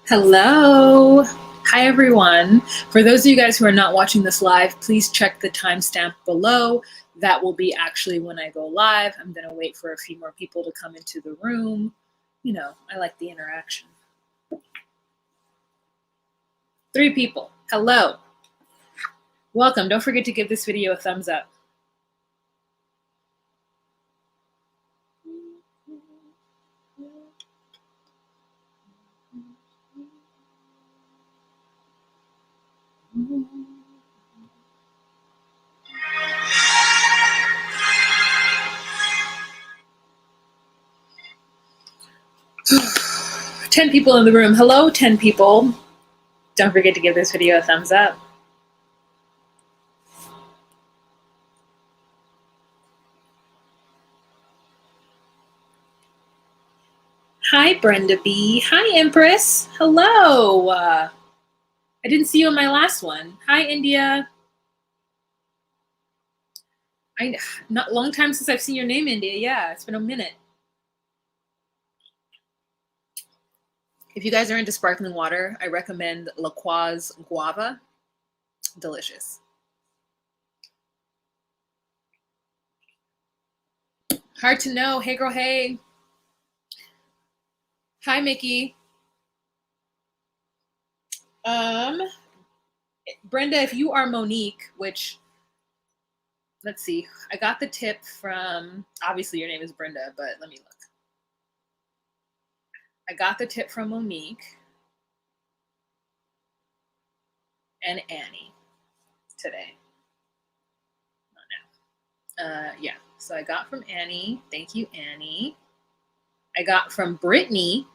Hello. Hi, everyone. For those of you guys who are not watching this live, please check the timestamp below. That will be actually when I go live. I'm going to wait for a few more people to come into the room. You know, I like the interaction. 3 people. Hello. Welcome. Don't forget to give this video a thumbs up. Ten people in the room. Hello, 10 people. Don't forget to give this video a thumbs up. Hi, Brenda B. Hi, Empress. Hello. I didn't see you in my last one. Hi, India. Not long time since I've seen your name, India. Yeah, it's been a minute. If you guys are into sparkling water, I recommend La Croix Guava. Delicious. Hard to know. Hey, girl, hey. Hi, Mickey. Brenda, if you are Monique, which, let's see, I got the tip from, obviously your name is Brenda, but let me look. I got the tip from Monique and Annie today. Not now. Yeah, so I got from Annie. Thank you, Annie. I got from Brittany.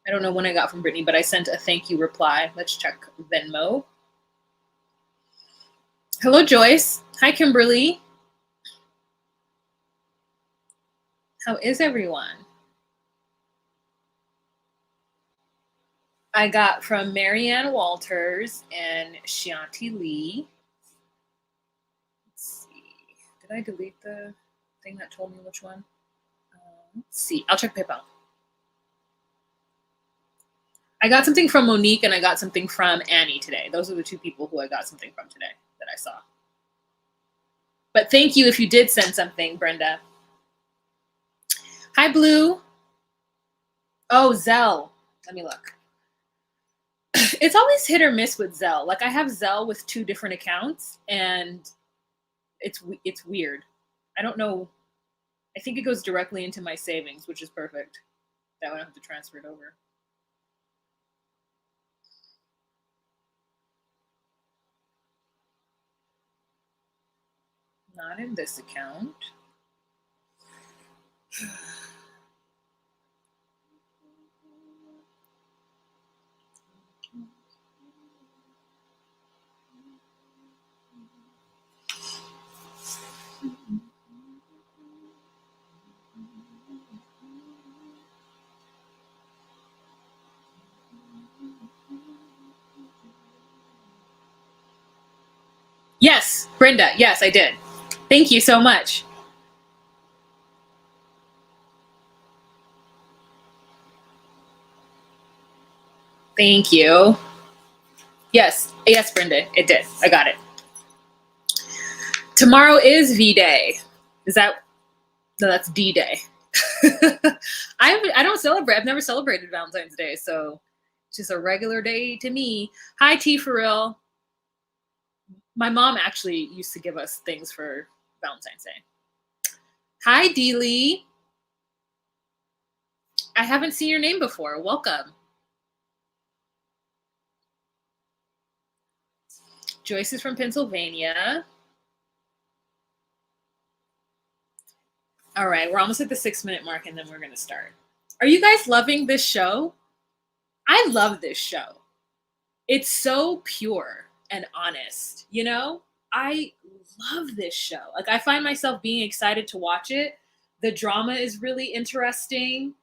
I don't know when I got from Brittany, but I sent a thank you reply. Let's check Venmo. Hello, Joyce. Hi, Kimberly. How is everyone? I got from Marianne Walters and Shanti Lee. Let's see. Did I delete the thing that told me which one? Let's see. I'll check PayPal. I got something from Monique and I got something from Annie today. Those are the 2 people who I got something from today that I saw. But thank you if you did send something, Brenda. Hi, Blue. Oh, Zelle. Let me look. It's always hit or miss with Zelle. Like I have Zelle with 2 different accounts and it's weird. I don't know. I think it goes directly into my savings, which is perfect. That way I don't have to transfer it over. Not in this account. Yes, Brenda. Yes, I did. Thank you so much. Thank you. Yes, Brenda, it did. I got it. Tomorrow is V-Day. Is that? No, that's D-Day. I don't celebrate. I've never celebrated Valentine's Day, so it's just a regular day to me. Hi, T for real. My mom actually used to give us things for Valentine's Day. Hi, Deely. I haven't seen your name before. Welcome. Joyce is from Pennsylvania. All right, we're almost at the 6-minute mark and then we're going to start. Are you guys loving this show? I love this show. It's so pure and honest, you know? I love this show. Like I find myself being excited to watch it. The drama is really interesting.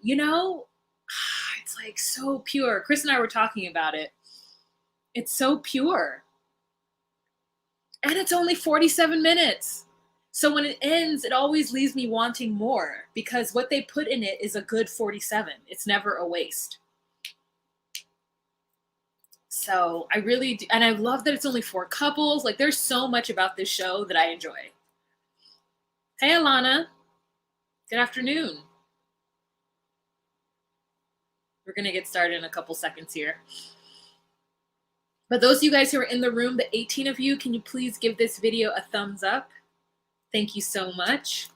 You know, it's like so pure. Chris and I were talking about it. It's so pure. And it's only 47 minutes. So when it ends, it always leaves me wanting more because what they put in it is a good 47. It's never a waste. So I really do, and I love that it's only 4 couples. Like there's so much about this show that I enjoy. Hey Alana, good afternoon. We're gonna get started in a couple seconds here. But those of you guys who are in the room, the 18 of you, can you please give this video a thumbs up? Thank you so much.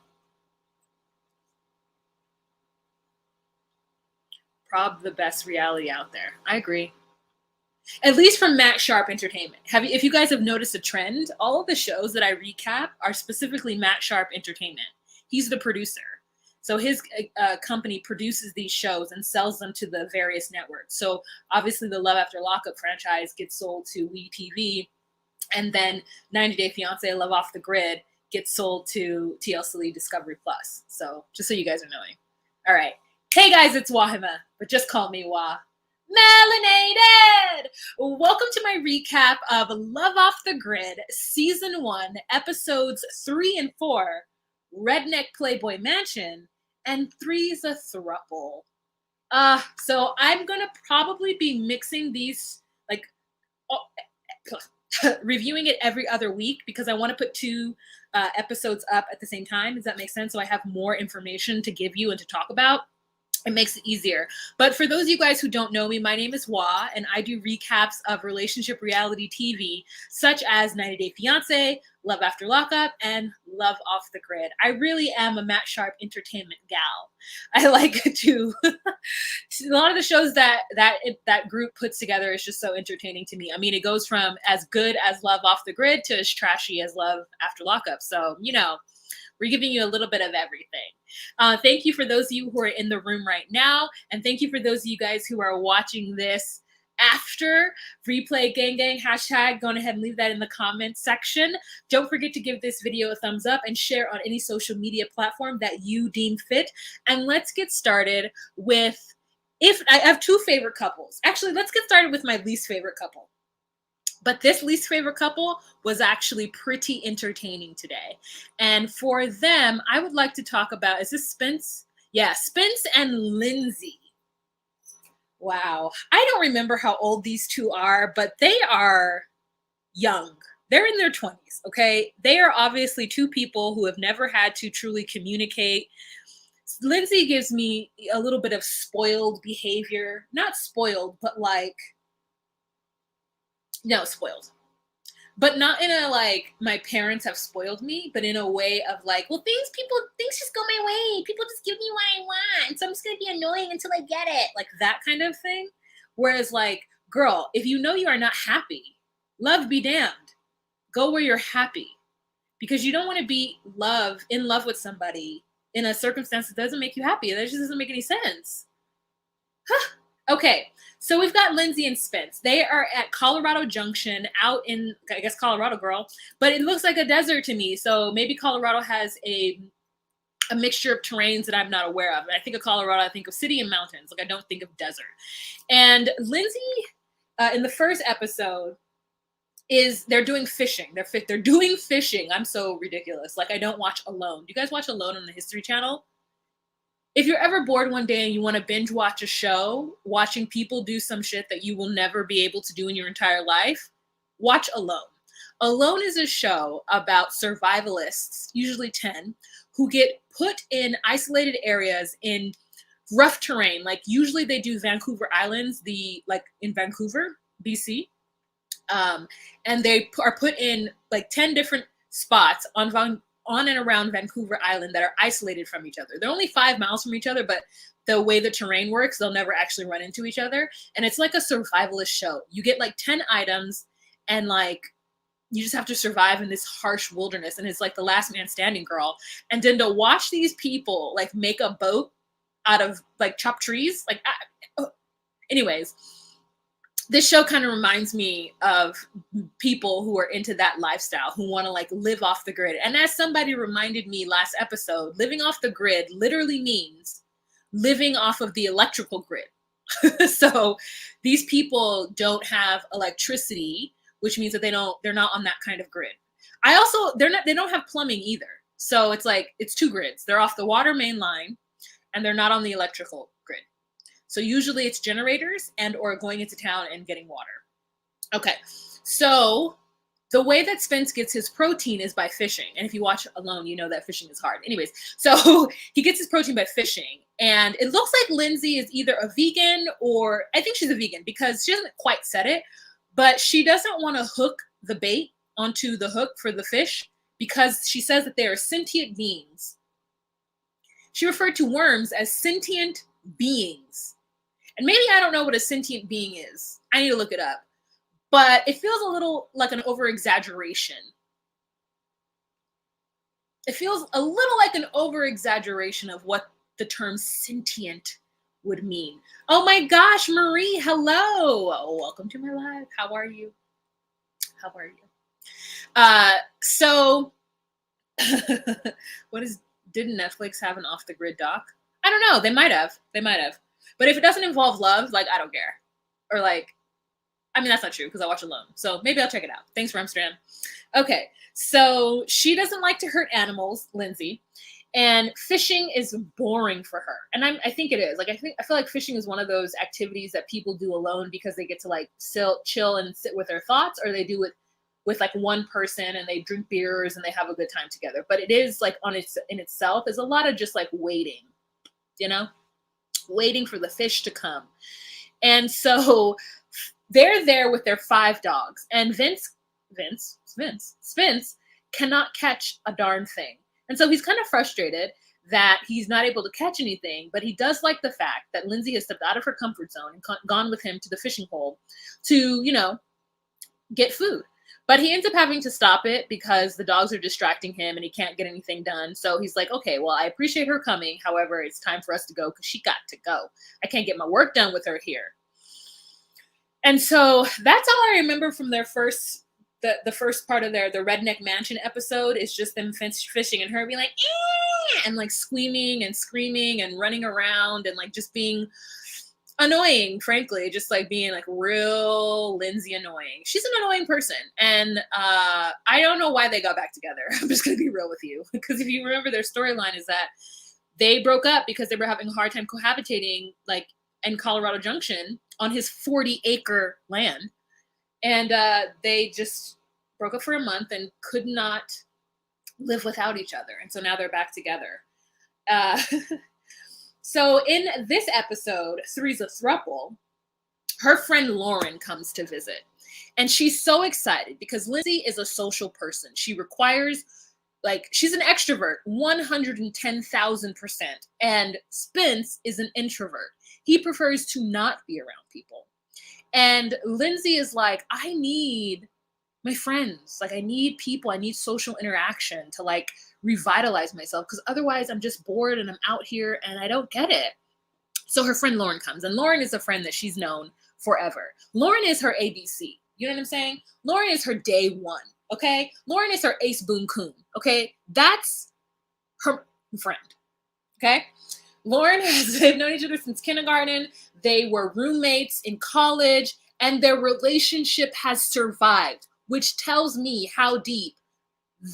Prob the best reality out there. I agree. At least from Matt Sharp Entertainment. If you guys have noticed a trend, all of the shows that I recap are specifically Matt Sharp Entertainment. He's the producer. So his company produces these shows and sells them to the various networks. So obviously the Love After Lockup franchise gets sold to WeTV, and then 90 Day Fiancé Love Off the Grid gets sold to TLC Discovery Plus. So just so you guys are knowing. All right. Hey guys, it's Wahima, but just call me Wah. Melanated! Welcome to my recap of Love Off the Grid, Season 1, Episodes 3 and 4, Redneck Playboy Mansion, and Three's a Thruple. So I'm going to probably be mixing these, like, reviewing it every other week because I want to put 2 episodes up at the same time. Does that make sense? So I have more information to give you and to talk about. It makes it easier. But for those of you guys who don't know me, my name is Wah, and I do recaps of relationship reality TV, such as 90 Day Fiancé, Love After Lockup, and Love Off the Grid. I really am a Matt Sharp entertainment gal. I like to a lot of the shows that group puts together is just so entertaining to me. I mean, it goes from as good as Love Off the Grid to as trashy as Love After Lockup. So, you know, we're giving you a little bit of everything. Thank you for those of you who are in the room right now. And thank you for those of you guys who are watching this after. Replay gang gang hashtag. Go ahead and leave that in the comments section. Don't forget to give this video a thumbs up and share on any social media platform that you deem fit. And let's get started with, if I have 2 favorite couples. Actually, let's get started with my least favorite couple. But this least favorite couple was actually pretty entertaining today. And for them, I would like to talk about, is this Spence? Yeah, Spence and Lindsay. Wow. I don't remember how old these 2 are, but they are young. They're in their 20s, okay? They are obviously 2 people who have never had to truly communicate. Lindsay gives me a little bit of spoiled behavior. Not spoiled, but like, no, spoiled. But not in a like my parents have spoiled me, but in a way of like, well, things just go my way. People just give me what I want. So I'm just gonna be annoying until I get it. Like that kind of thing. Whereas like, girl, if you know you are not happy, love be damned. Go where you're happy. Because you don't want to be in love with somebody in a circumstance that doesn't make you happy. That just doesn't make any sense. Huh. Okay, so we've got Lindsay and Spence. They are at Colorado Junction out in, I guess, Colorado, girl. But it looks like a desert to me. So maybe Colorado has a mixture of terrains that I'm not aware of. I think of Colorado, I think of city and mountains. Like I don't think of desert. And Lindsay, in the first episode, they're doing fishing. They're doing fishing. I'm so ridiculous. Like I don't watch Alone. Do you guys watch Alone on the History Channel? If you're ever bored one day and you want to binge watch a show, watching people do some shit that you will never be able to do in your entire life, watch Alone. Alone is a show about survivalists, usually 10, who get put in isolated areas in rough terrain. Like usually they do Vancouver Islands, like in Vancouver, BC. And they are put in like 10 different spots on and around Vancouver Island that are isolated from each other. They're only 5 miles from each other, but the way the terrain works, they'll never actually run into each other. And it's like a survivalist show. You get like 10 items and like, you just have to survive in this harsh wilderness. And it's like the last man standing, girl. And then to watch these people like make a boat out of like chopped trees, like, anyways, this show kind of reminds me of people who are into that lifestyle, who want to like live off the grid. And as somebody reminded me last episode, living off the grid literally means living off of the electrical grid. So these people don't have electricity, which means that they're not on that kind of grid. They don't have plumbing either. So it's like, it's two grids. They're off the water main line and they're not on the electrical grid. So usually it's generators and or going into town and getting water. Okay, so the way that Spence gets his protein is by fishing. And if you watch Alone, you know that fishing is hard. Anyways, so he gets his protein by fishing. And it looks like Lindsay is either a vegan or I think she's a vegan because she doesn't quite said it, but she doesn't want to hook the bait onto the hook for the fish because she says that they are sentient beings. She referred to worms as sentient beings. And maybe I don't know what a sentient being is. I need to look it up. But it feels a little like an over-exaggeration. It feels a little like an over-exaggeration of what the term sentient would mean. Oh my gosh, Marie, hello. Welcome to my live. How are you? How are you? So, didn't Netflix have an off-the-grid doc? I don't know. They might have. They might have. But if it doesn't involve love, like, I don't care. Or like, I mean, that's not true because I watch Alone. So maybe I'll check it out. Thanks for Amsterdam. Okay, so she doesn't like to hurt animals, Lindsay, and fishing is boring for her. And I think it is. Like I feel like fishing is one of those activities that people do alone because they get to like chill and sit with their thoughts, or they do it with like one person and they drink beers and they have a good time together. But it is like in itself is a lot of just like waiting, you know, waiting for the fish to come. And so they're there with their 5 dogs, and Spence cannot catch a darn thing. And so he's kind of frustrated that he's not able to catch anything, but he does like the fact that Lindsay has stepped out of her comfort zone and gone with him to the fishing hole to, you know, get food. But he ends up having to stop it because the dogs are distracting him and he can't get anything done. So he's like, okay, well, I appreciate her coming. However, it's time for us to go because she got to go. I can't get my work done with her here. And so that's all I remember from their the first part of the Redneck Mansion episode is just them fishing and her being like, and like squeaming and screaming and running around and like just being annoying, frankly, just like being like real Lindsay annoying. She's an annoying person. And I don't know why they got back together. I'm just going to be real with you. Because if you remember, their storyline is that they broke up because they were having a hard time cohabitating like in Colorado Junction on his 40-acre land. And they just broke up for a month and could not live without each other. And so now they're back together. So in this episode, Three's a Thruple, her friend Lauren comes to visit. And she's so excited because Lindsay is a social person. She requires, like, she's an extrovert, 110,000%. And Spence is an introvert. He prefers to not be around people. And Lindsay is like, I need my friends. Like, I need people. I need social interaction to, like, revitalize myself because otherwise I'm just bored and I'm out here and I don't get it. So her friend Lauren comes, and Lauren is a friend that she's known forever. Lauren is her ABC. You know what I'm saying? Lauren is her day one. Okay? Lauren is her ace boon coon. Okay? That's her friend. Okay? They've known each other since kindergarten. They were roommates in college, and their relationship has survived, which tells me how deep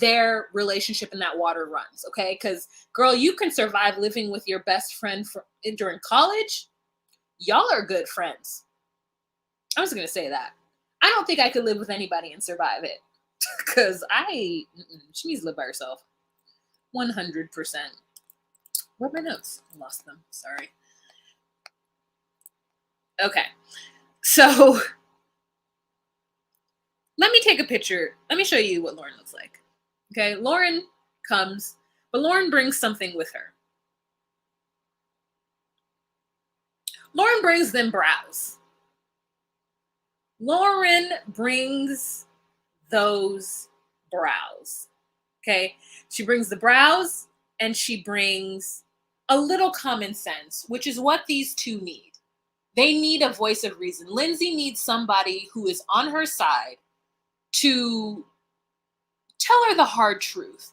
their relationship in that water runs. Okay? Because, girl, you can survive living with your best friend during college. Y'all are good friends. I'm just going to say that. I don't think I could live with anybody and survive it. Because she needs to live by herself. 100%. Where are my notes? I lost them. Sorry. Okay. So, let me take a picture. Let me show you what Lauren looks like. Okay, Lauren comes, but Lauren brings something with her. Lauren brings them brows. Lauren brings those brows. Okay, she brings the brows and she brings a little common sense, which is what these two need. They need a voice of reason. Lindsay needs somebody who is on her side to tell her the hard truth.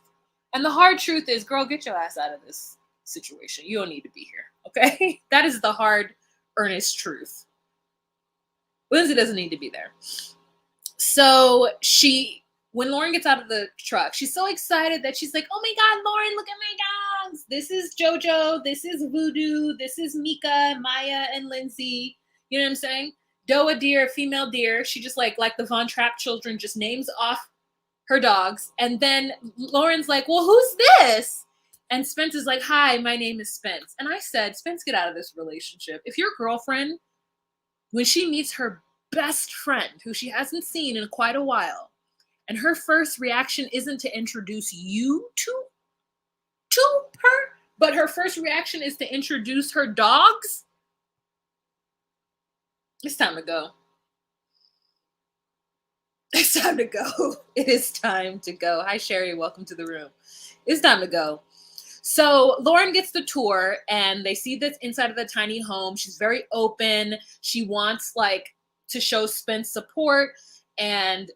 And the hard truth is, girl, get your ass out of this situation. You don't need to be here, okay? That is the hard, earnest truth. Lindsay doesn't need to be there. So she When Lauren gets out of the truck, she's so excited that she's like, oh my God, Lauren, look at my dogs. This is Jojo. This is Voodoo. This is Mika, Maya, and Lindsay. You know what I'm saying? Doa deer, female deer. She just like the Von Trapp children, just names off her dogs. And then Lauren's like, well, who's this? And Spence is like, hi, my name is Spence. And I said, Spence, get out of this relationship. If your girlfriend, when she meets her best friend, who she hasn't seen in quite a while, and her first reaction isn't to introduce you to her, but her first reaction is to introduce her dogs, it's time to go. It's time to go. It is time to go. Hi, Sherry. Welcome to the room. It's time to go. So Lauren gets the tour and they see this inside of the tiny home. She's very open. She wants like to show Spence support. And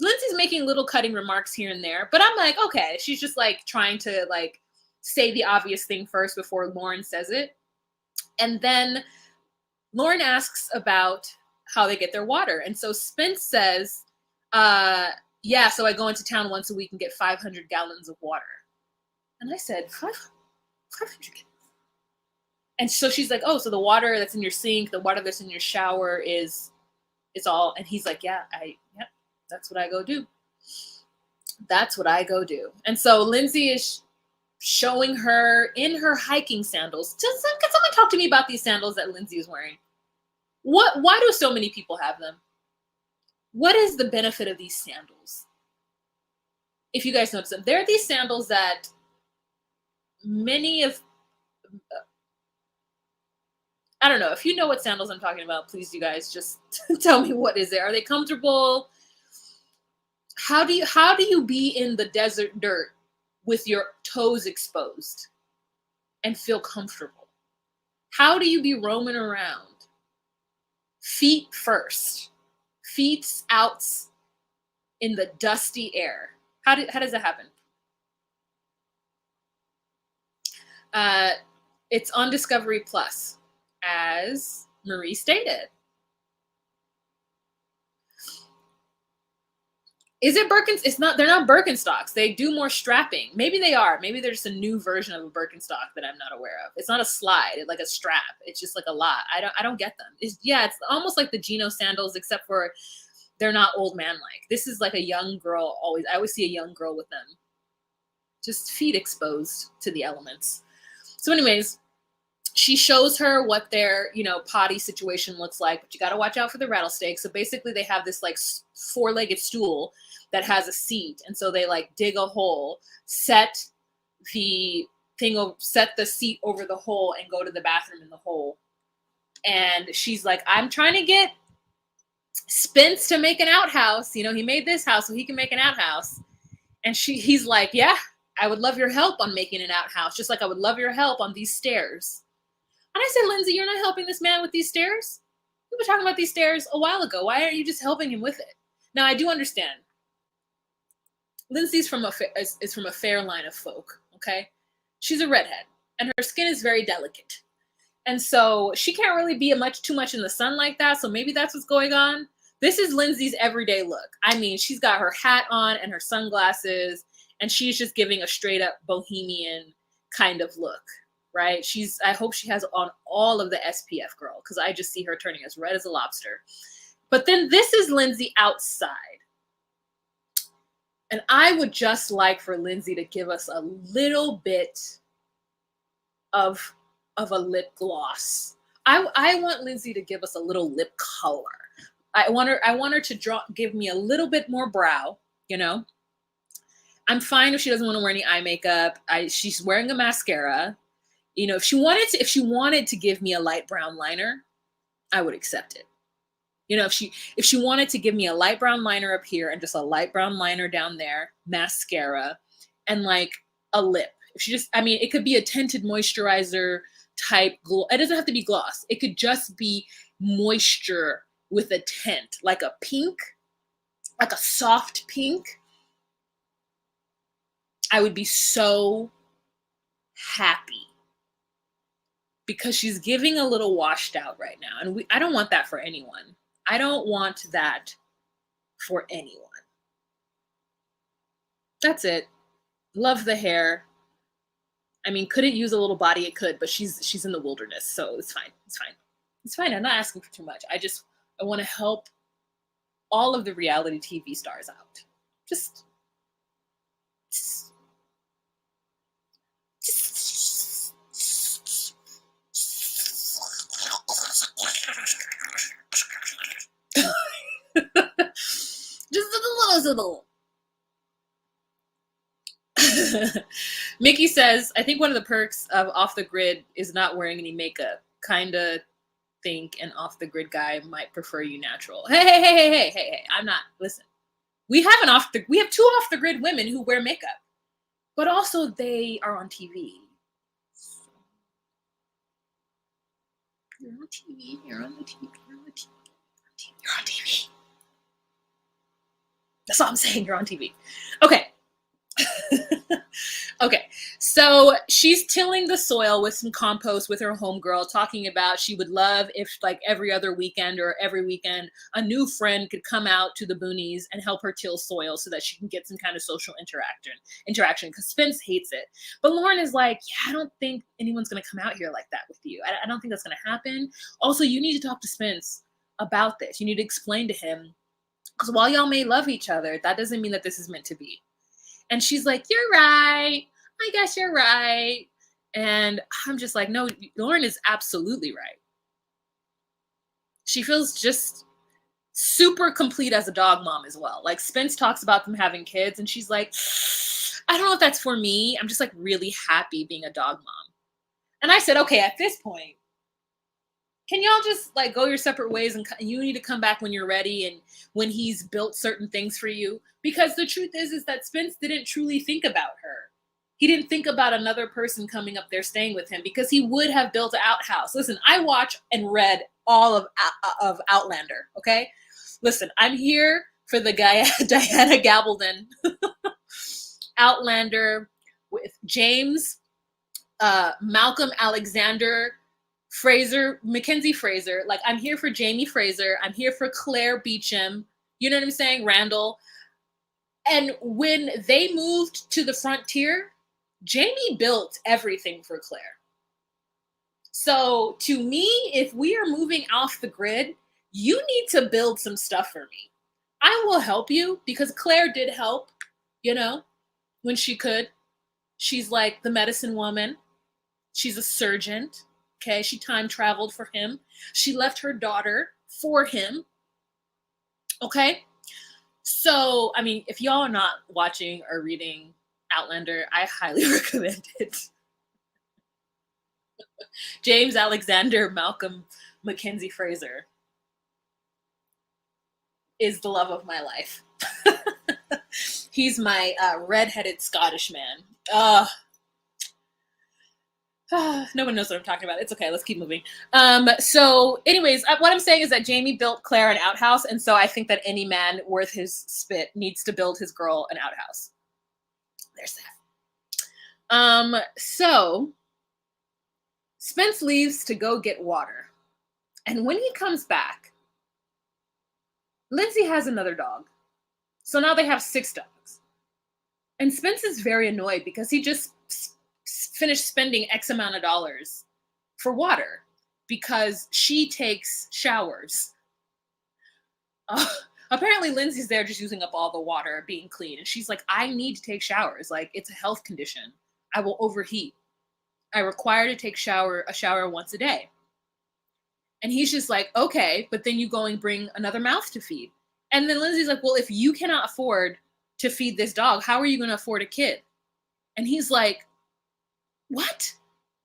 Lindsay's making little cutting remarks here and there. But I'm like, okay, she's just like trying to like say the obvious thing first before Lauren says it. And then Lauren asks about how they get their water. And so Spence says, yeah, so I go into town once a week and get 500 gallons of water. And I said, 500 gallons? And so she's like, oh, so the water that's in your sink, the water that's in your shower is all. And he's like, yeah, that's what I go do. That's what I go do. And so Lindsay is showing her in her hiking sandals. Can someone talk to me about these sandals that Lindsay is wearing? Why do so many people have them? What is the benefit of these sandals? If you guys notice them, there are these sandals that many of, I don't know, if you know what sandals I'm talking about, please, you guys just tell me what is it. Are they comfortable? How do you be in the desert dirt with your toes exposed and feel comfortable? How do you be roaming around? Feet first, feet out in the dusty air. How does that happen? It's on Discovery Plus, as Marie stated. Is it Birkenstocks? It's not. They're not Birkenstocks. They do more strapping. Maybe they are. Maybe they're just a new version of a Birkenstock that I'm not aware of. It's not a slide. It's like a strap. It's just like a lot. I don't get them. It's almost like the Gino sandals, except for they're not old man like. This is like a young girl. I always see a young girl with them. Just feet exposed to the elements. So, anyways, she shows her what their, potty situation looks like, but you got to watch out for the rattlesnakes. So basically they have this like 4-legged stool that has a seat. And so they like dig a hole, set the seat over the hole and go to the bathroom in the hole. And she's like, I'm trying to get Spence to make an outhouse. He made this house so he can make an outhouse. And he's like, yeah, I would love your help on making an outhouse, just like I would love your help on these stairs. And I said, Lindsay, you're not helping this man with these stairs? We were talking about these stairs a while ago. Why aren't you just helping him with it? Now, I do understand. Lindsay's from a fair line of folk, okay? She's a redhead, and her skin is very delicate. And so she can't really be too much in the sun like that, so maybe that's what's going on. This is Lindsay's everyday look. I mean, she's got her hat on and her sunglasses, and she's just giving a straight-up bohemian kind of look, right? I hope she has on all of the SPF girl, because I just see her turning as red as a lobster. But then this is Lindsay outside. And I would just like for Lindsay to give us a little bit of a lip gloss. I want Lindsay to give us a little lip color. I want her to give me a little bit more brow, I'm fine if she doesn't want to wear any eye makeup. She's wearing a mascara. If she wanted to give me a light brown liner, I would accept it. If she wanted to give me a light brown liner up here and just a light brown liner down there, mascara, and like a lip. It could be a tinted moisturizer type glow. It doesn't have to be gloss. It could just be moisture with a tint, like a pink, like a soft pink. I would be so happy, because she's giving a little washed out right now. And I don't want that for anyone. I don't want that for anyone. That's it. Love the hair. I mean, could it use a little body? It could, but she's in the wilderness, so it's fine. It's fine. It's fine. I'm not asking for too much. I want to help all of the reality TV stars out. Just, just, just a little. Mickey says, I think one of the perks of Off the Grid is not wearing any makeup. Kinda think an off the grid guy might prefer you natural. Hey. I'm not, listen. We have two off the grid women who wear makeup, but also they are on TV. You're on TV. You're on TV. That's all I'm saying. You're on TV. Okay. Okay, so she's tilling the soil with some compost with her homegirl, talking about she would love if, like, every other weekend or every weekend, a new friend could come out to the boonies and help her till soil so that she can get some kind of social interaction, because Spence hates it. But Lauren is like, yeah, I don't think anyone's going to come out here like that with you. I don't think that's going to happen. Also, you need to talk to Spence about this. You need to explain to him, because while y'all may love each other, that doesn't mean that this is meant to be. And she's like, you're right. I guess you're right. And I'm just like, no, Lauren is absolutely right. She feels just super complete as a dog mom as well. Like, Spence talks about them having kids, and she's like, I don't know if that's for me. I'm just like really happy being a dog mom. And I said, okay, at this point, can y'all just like go your separate ways, and you need to come back when you're ready and when he's built certain things for you? Because the truth is that Spence didn't truly think about her. He didn't think about another person coming up there staying with him, because he would have built an outhouse. Listen, I watch and read all of Outlander, okay? Listen, I'm here for the guy, Diana Gabaldon Outlander with James, Malcolm Alexander, Fraser, Mackenzie Fraser. Like, I'm here for Jamie Fraser. I'm here for Claire Beecham. You know what I'm saying? Randall. And when they moved to the frontier, Jamie built everything for Claire. So to me, if we are moving off the grid, you need to build some stuff for me. I will help you, because Claire did help, you know, when she could. She's like the medicine woman. She's a surgeon. Okay, she time traveled for him. She left her daughter for him. Okay, so I mean, if y'all are not watching or reading Outlander, I highly recommend it. James Alexander Malcolm Mackenzie Fraser is the love of my life. He's my redheaded Scottish man. No one knows what I'm talking about. It's okay. Let's keep moving. So anyways, what I'm saying is that Jamie built Claire an outhouse. And so I think that any man worth his spit needs to build his girl an outhouse. There's that. So Spence leaves to go get water. And when he comes back, Lindsay has another dog. So now they have 6 dogs. And Spence is very annoyed because he just finished spending X amount of dollars for water because she takes showers. Apparently Lindsay's there just using up all the water, being clean. And she's like, I need to take showers. Like, it's a health condition. I will overheat. I require to take a shower once a day. And he's just like, okay, but then you go and bring another mouth to feed. And then Lindsay's like, well, if you cannot afford to feed this dog, how are you going to afford a kid? And he's like, what?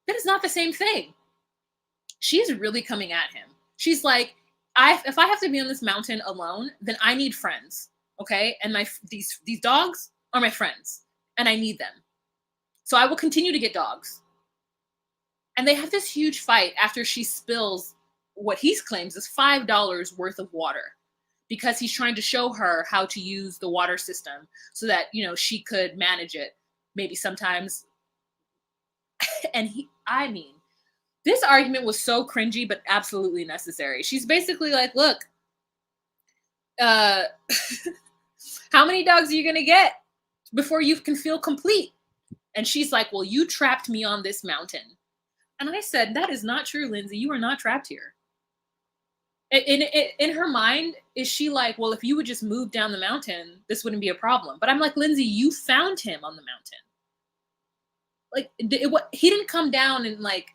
That is not the same thing. She's really coming at him. She's like, if I have to be on this mountain alone, then I need friends, okay? And these dogs are my friends, and I need them. So I will continue to get dogs. And they have this huge fight after she spills what he claims is $5 worth of water, because he's trying to show her how to use the water system so that, you know, she could manage it maybe sometimes. And this argument was so cringy, but absolutely necessary. She's basically like, look, how many dogs are you going to get? before you can feel complete. And she's like, well, you trapped me on this mountain. And I said, that is not true, Lindsay. You are not trapped here. In her mind, is she like, well, if you would just move down the mountain, this wouldn't be a problem. But I'm like, Lindsay, you found him on the mountain. Like, he didn't come down and like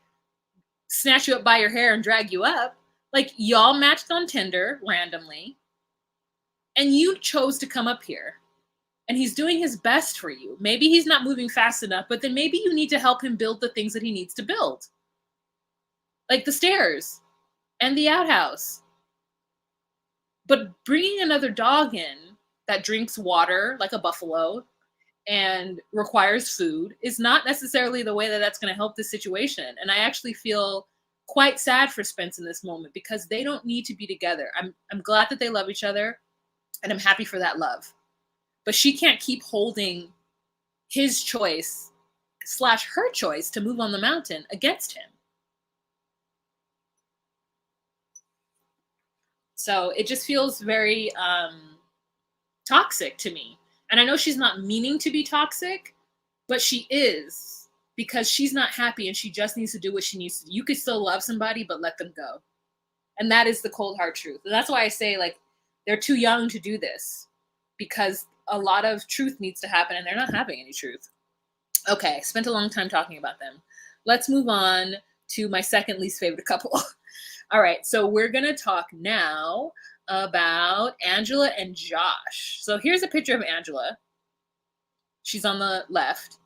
snatch you up by your hair and drag you up. Like, y'all matched on Tinder randomly, and you chose to come up here. And he's doing his best for you. Maybe he's not moving fast enough, but then maybe you need to help him build the things that he needs to build. Like the stairs and the outhouse. But bringing another dog in that drinks water like a buffalo and requires food is not necessarily the way that that's going to help the situation. And I actually feel quite sad for Spence in this moment because they don't need to be together. I'm glad that they love each other, and I'm happy for that love. But she can't keep holding his choice / her choice to move on the mountain against him. So it just feels very toxic to me. And I know she's not meaning to be toxic, but she is, because she's not happy and she just needs to do what she needs to do. You could still love somebody, but let them go. And that is the cold hard truth. And that's why I say, like, they're too young to do this, because a lot of truth needs to happen and they're not having any truth. Okay, spent a long time talking about them. Let's move on to my second least favorite couple. All right, so we're going to talk now about Angela and Josh. So here's a picture of Angela. She's on the left.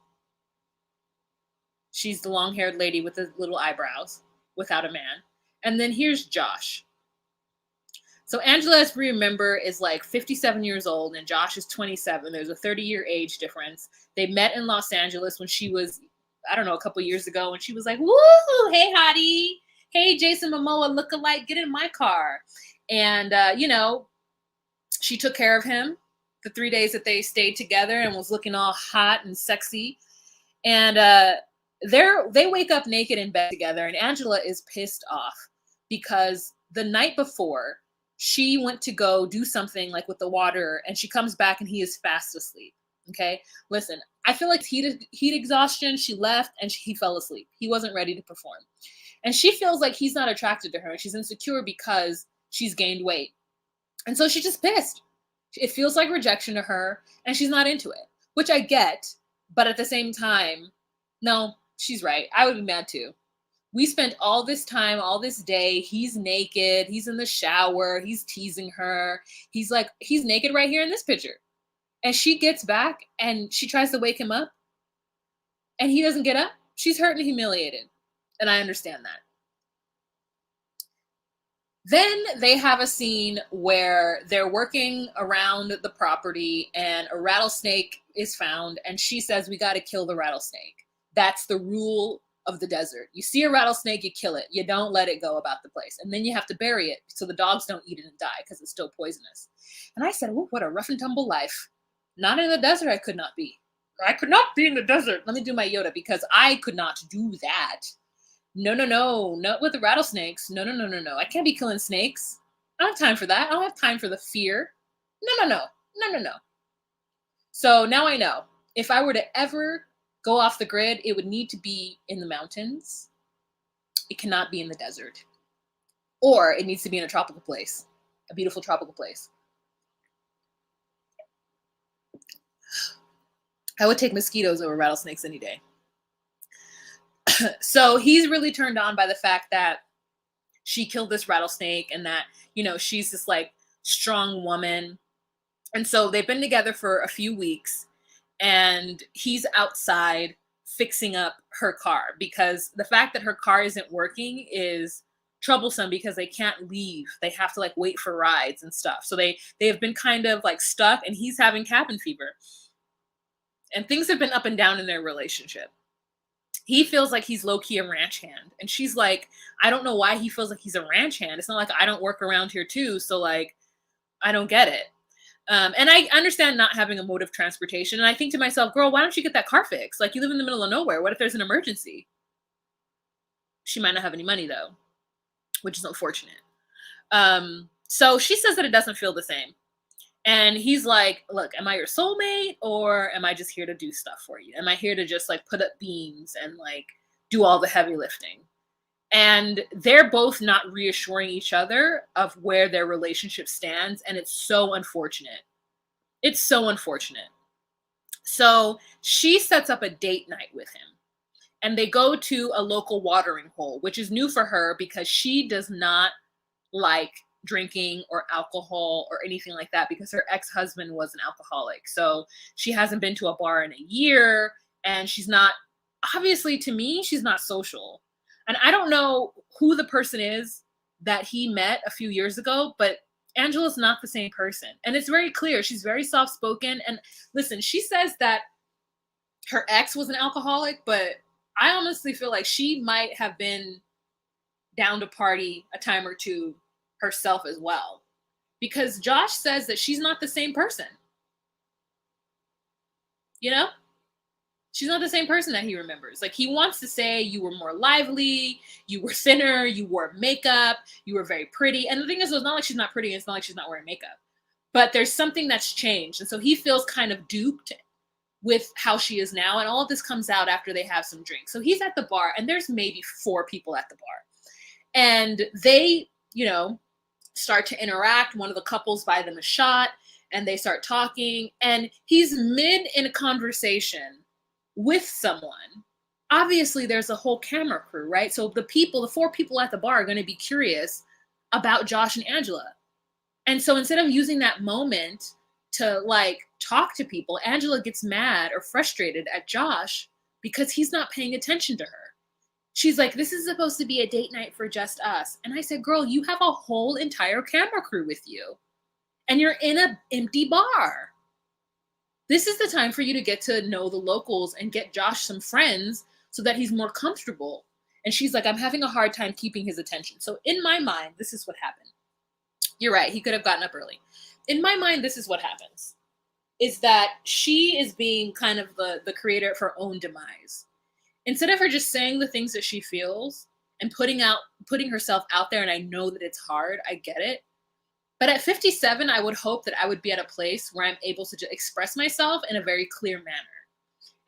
She's the long-haired lady with the little eyebrows without a man. And then here's Josh. So Angela, as we remember, is like 57 years old and Josh is 27. There's a 30-year age difference. They met in Los Angeles when she was, I don't know, a couple years ago, and she was like, woo, hey, hottie. Hey, Jason Momoa lookalike, get in my car. And, she took care of him the 3 days that they stayed together and was looking all hot and sexy. And they wake up naked in bed together, and Angela is pissed off because the night before, she went to go do something like with the water, and she comes back and he is fast asleep. Okay, listen, I feel like heat exhaustion. She left and he fell asleep. He wasn't ready to perform. And she feels like he's not attracted to her, and she's insecure because she's gained weight. And so she's just pissed. It feels like rejection to her, and she's not into it, which I get. But at the same time, no, she's right. I would be mad too. We spent all this time, all this day, he's naked, he's in the shower, he's teasing her. He's naked right here in this picture. And she gets back and she tries to wake him up and he doesn't get up. She's hurt and humiliated. And I understand that. Then they have a scene where they're working around the property and a rattlesnake is found, and she says, we got to kill the rattlesnake. That's the rule of the desert. You see a rattlesnake, you kill it. You don't let it go about the place. And then you have to bury it so the dogs don't eat it and die because it's still poisonous. And I said, oh, what a rough and tumble life. Not in the desert, I could not be. I could not be in the desert. Let me do my Yoda, because I could not do that. No, not with the rattlesnakes. No. I can't be killing snakes. I don't have time for that. I don't have time for the fear. No. So now I know. If I were to ever go off the grid, it would need to be in the mountains. It cannot be in the desert. Or it needs to be in a tropical place. A beautiful tropical place. I would take mosquitoes over rattlesnakes any day. So he's really turned on by the fact that she killed this rattlesnake and that, she's this like strong woman. And so they've been together for a few weeks, and he's outside fixing up her car because the fact that her car isn't working is troublesome because they can't leave. They have to like wait for rides and stuff. So they have been kind of like stuck, and he's having cabin fever. And things have been up and down in their relationship. He feels like he's low-key a ranch hand. And she's like, I don't know why he feels like he's a ranch hand. It's not like I don't work around here too. So like, I don't get it. And I understand not having a mode of transportation. And I think to myself, girl, why don't you get that car fixed? Like, you live in the middle of nowhere. What if there's an emergency? She might not have any money though, which is unfortunate. So she says that it doesn't feel the same. And he's like, look, am I your soulmate or am I just here to do stuff for you? Am I here to just like put up beams and like do all the heavy lifting? And they're both not reassuring each other of where their relationship stands. And it's so unfortunate. It's so unfortunate. So she sets up a date night with him. And they go to a local watering hole, which is new for her because she does not like drinking or alcohol or anything like that because her ex-husband was an alcoholic. So she hasn't been to a bar in a year, and she's not, obviously to me, she's not social. And I don't know who the person is that he met a few years ago, but Angela's not the same person. And it's very clear. She's very soft-spoken. And listen, she says that her ex was an alcoholic, but I honestly feel like she might have been down to party a time or two herself as well. Because Josh says that she's not the same person. You know? She's not the same person that he remembers. Like, he wants to say you were more lively, you were thinner, you wore makeup, you were very pretty. And the thing is, it's not like she's not pretty, it's not like she's not wearing makeup. But there's something that's changed. And so he feels kind of duped with how she is now. And all of this comes out after they have some drinks. So he's at the bar, and there's maybe 4 people at the bar. And they, start to interact. One of the couples buy them a shot, and they start talking. And he's mid in a conversation with someone. Obviously, there's a whole camera crew, right? So the 4 people at the bar are going to be curious about Josh and Angela. And so instead of using that moment to like talk to people, Angela gets mad or frustrated at Josh because he's not paying attention to her. She's like, this is supposed to be a date night for just us. And I said, girl, you have a whole entire camera crew with you, and you're in an empty bar. This is the time for you to get to know the locals and get Josh some friends so that he's more comfortable. And she's like, I'm having a hard time keeping his attention. So in my mind, this is what happened. You're right. He could have gotten up early. In my mind, this is what happens, is that she is being kind of the creator of her own demise. Instead of her just saying the things that she feels and putting herself out there, and I know that it's hard, I get it. But at 57, I would hope that I would be at a place where I'm able to just express myself in a very clear manner.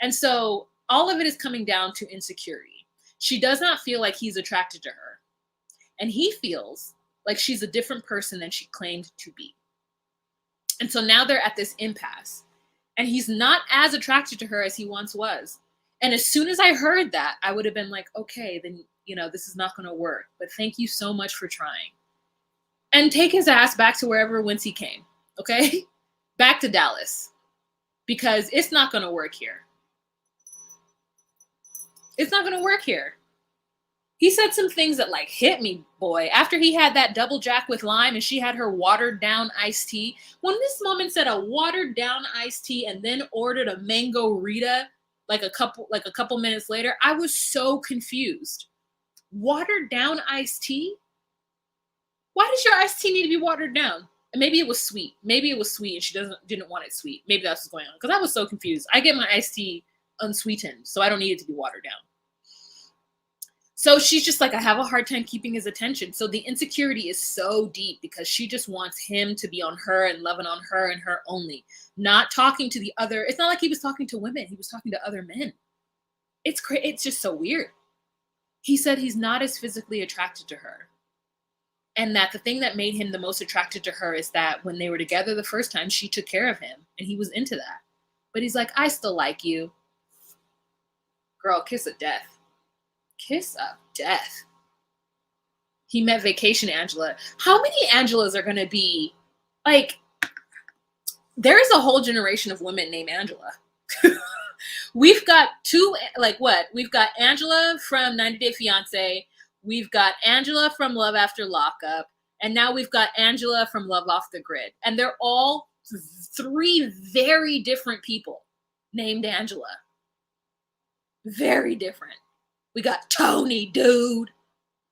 And so all of it is coming down to insecurity. She does not feel like he's attracted to her. And he feels like she's a different person than she claimed to be. And so now they're at this impasse. And he's not as attracted to her as he once was. And as soon as I heard that, I would have been like, okay, then, this is not going to work. But thank you so much for trying. And take his ass back to whence he came, okay? Back to Dallas. Because it's not going to work here. It's not going to work here. He said some things that like hit me, boy. After he had that double jack with lime and she had her watered down iced tea. When Miss Woman said a watered down iced tea and then ordered a mango Rita like a couple minutes later, I was so confused. Watered down iced tea? Why does your iced tea need to be watered down? And maybe it was sweet. Maybe it was sweet and she didn't want it sweet. Maybe that's what's going on. Because I was so confused. I get my iced tea unsweetened, so I don't need it to be watered down. So she's just like, I have a hard time keeping his attention. So the insecurity is so deep because she just wants him to be on her and loving on her and her only. Not talking to the other. It's not like he was talking to women. He was talking to other men. It's just so weird. He said he's not as physically attracted to her. And that the thing that made him the most attracted to her is that when they were together the first time, she took care of him. And he was into that. But he's like, I still like you. Girl, kiss of death. Kiss of death. He met Vacation Angela. How many Angelas are going to be? Like, there is a whole generation of women named Angela. We've got We've got Angela from 90 Day Fiancé. We've got Angela from Love After Lockup. And now we've got Angela from Love Off the Grid. And they're all 3 very different people named Angela. Very different. We got Tony, dude.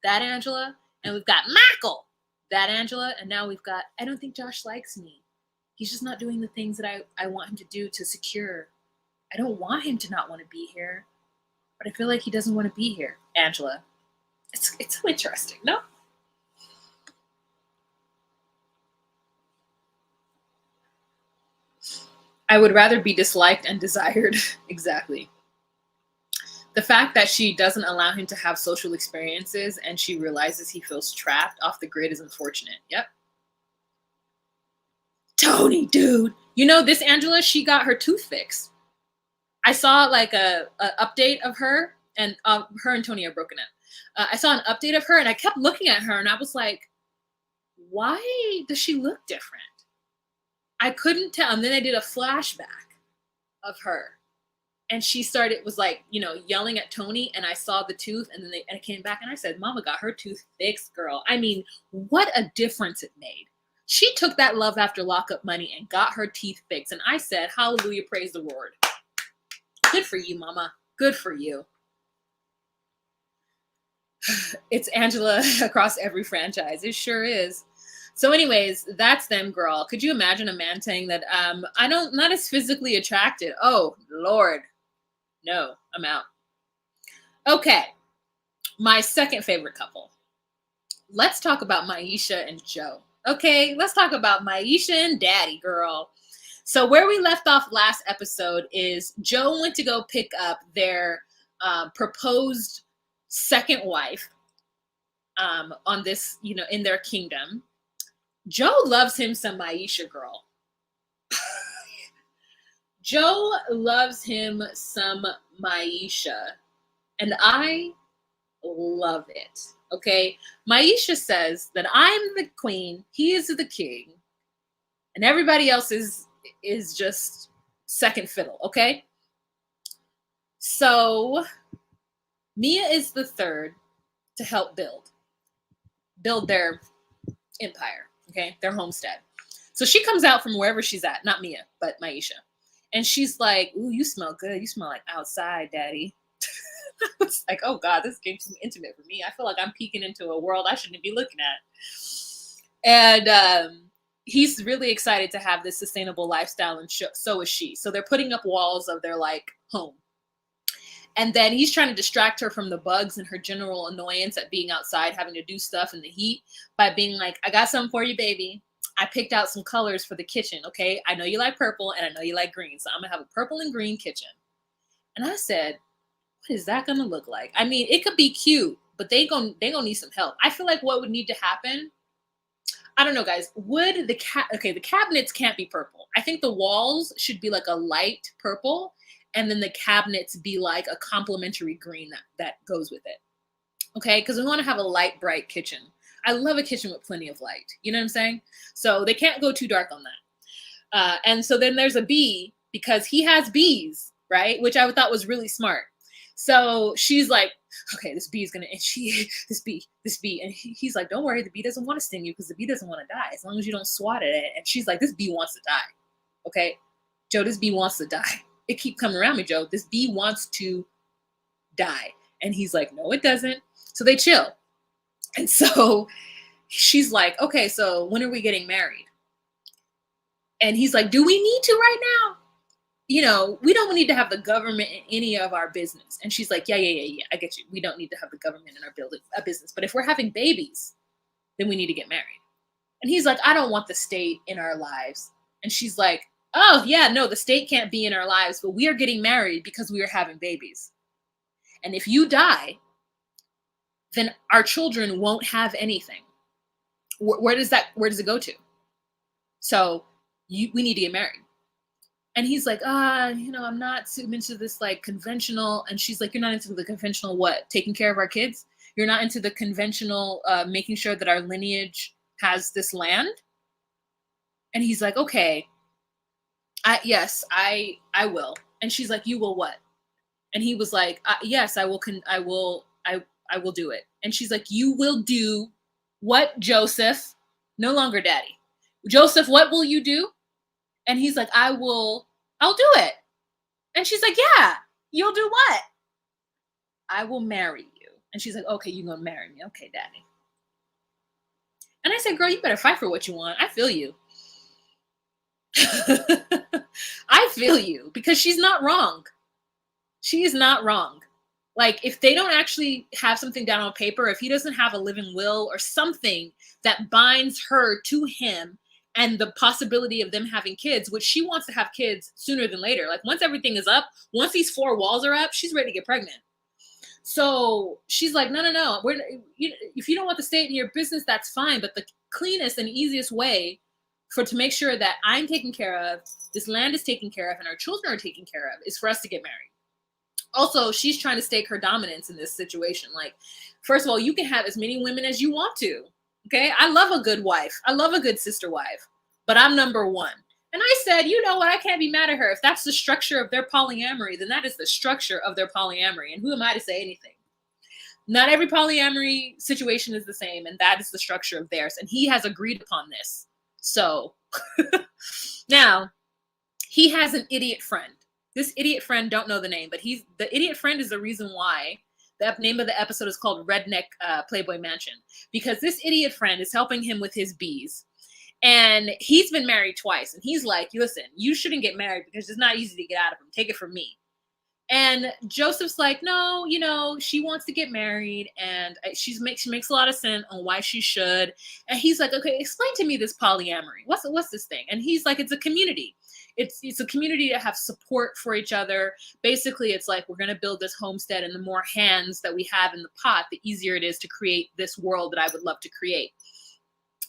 That Angela. And we've got Michael. That Angela. And now we've got, I don't think Josh likes me. He's just not doing the things that I want him to do to secure. I don't want him to not want to be here. But I feel like he doesn't want to be here. Angela. It's so interesting, no? I would rather be disliked and desired. Exactly. The fact that she doesn't allow him to have social experiences and she realizes he feels trapped off the grid is unfortunate. Yep. Tony, dude. You know, this Angela, she got her tooth fixed. I saw like a update of her, and her and Tony are broken up. I saw an update of her, and I kept looking at her, and I was like, why does she look different? I couldn't tell. And then I did a flashback of her. And she was like, you know, yelling at Tony, and I saw the tooth, and then I came back and I said, Mama got her tooth fixed, girl. I mean, what a difference it made. She took that love after lockup money and got her teeth fixed. And I said, hallelujah, praise the Lord. Good for you, Mama. Good for you. It's Angela across every franchise. It sure is. So anyways, that's them, girl. Could you imagine a man saying that, not as physically attracted? Oh, Lord. No, I'm out. Okay. My second favorite couple. Let's talk about Maisha and Joe. Okay, let's talk about Maisha and Daddy, girl. So where we left off last episode is Joe went to go pick up their proposed second wife on this, you know, in their kingdom. Joe loves him some Maisha, girl. Joe loves him some Maisha, and I love it. Okay, Maisha says that I'm the queen, he is the king, and everybody else is just second fiddle. Okay, so Mia is the third to help build their empire. Okay, their homestead. So she comes out from wherever she's at, not Mia, but Maisha. And she's like, ooh, you smell good. You smell like outside, Daddy. It's like, oh God, this game's too intimate for me. I feel like I'm peeking into a world I shouldn't be looking at. And he's really excited to have this sustainable lifestyle, and so is she. So they're putting up walls of their like home. And then he's trying to distract her from the bugs and her general annoyance at being outside, having to do stuff in the heat, by being like, I got something for you, baby. I picked out some colors for the kitchen, okay? I know you like purple and I know you like green, so I'm gonna have a purple and green kitchen. And I said, what is that gonna look like? I mean, it could be cute, but they gonna need some help. I feel like what would need to happen, I don't know, guys, would the cabinets can't be purple. I think the walls should be like a light purple, and then the cabinets be like a complementary green that goes with it. Okay, because we want to have a light, bright kitchen. I love a kitchen with plenty of light. You know what I'm saying? So they can't go too dark on that. And so then there's a bee, because he has bees, right? Which I thought was really smart. So she's like, okay, this bee. And he's like, don't worry, the bee doesn't want to sting you because the bee doesn't want to die as long as you don't swat at it. And she's like, this bee wants to die. Okay, Joe, this bee wants to die. It keep coming around me, Joe. This bee wants to die. And he's like, no, it doesn't. So they chill. And so she's like, okay, so when are we getting married? And he's like, do we need to right now? You know, we don't need to have the government in any of our business. And she's like, yeah, I get you. We don't need to have the government in our business. But if we're having babies, then we need to get married. And he's like, I don't want the state in our lives. And she's like, oh, yeah, no, the state can't be in our lives, but we are getting married because we are having babies. And if you die, then our children won't have anything. Where does it go to? So we need to get married. And he's like, I'm not into this like conventional. And she's like, you're not into the conventional what? Taking care of our kids? You're not into the conventional making sure that our lineage has this land? And he's like, okay, yes, I will. And she's like, you will what? And he was like, yes, I will do it. And she's like, you will do what, Joseph? No longer Daddy. Joseph, what will you do? And he's like, I'll do it. And she's like, yeah, you'll do what? I will marry you. And she's like, okay, you're going to marry me. Okay, Daddy. And I said, girl, you better fight for what you want. I feel you. I feel you, because she's not wrong. She is not wrong. Like, if they don't actually have something down on paper, if he doesn't have a living will or something that binds her to him and the possibility of them having kids, which she wants to have kids sooner than later. Like once everything is up, once these 4 walls are up, she's ready to get pregnant. So she's like, no. If you don't want to stay in your business, that's fine. But the cleanest and easiest way to make sure that I'm taken care of, this land is taken care of, and our children are taken care of is for us to get married. Also, she's trying to stake her dominance in this situation. Like, first of all, you can have as many women as you want to. Okay, I love a good wife. I love a good sister wife, but I'm number one. And I said, you know what? I can't be mad at her. If that's the structure of their polyamory, then that is the structure of their polyamory. And who am I to say anything? Not every polyamory situation is the same, and that is the structure of theirs. And he has agreed upon this. So now he has an idiot friend. This idiot friend, don't know the name, but the idiot friend is the reason why the name of the episode is called Redneck Playboy Mansion, because this idiot friend is helping him with his bees. And he's been married twice. And he's like, listen, you shouldn't get married because it's not easy to get out of him. Take it from me. And Joseph's like, no, she wants to get married. And she makes a lot of sense on why she should. And he's like, okay, explain to me this polyamory. What's this thing? And he's like, it's a community. It's a community to have support for each other. Basically, it's like we're going to build this homestead, and the more hands that we have in the pot, the easier it is to create this world that I would love to create.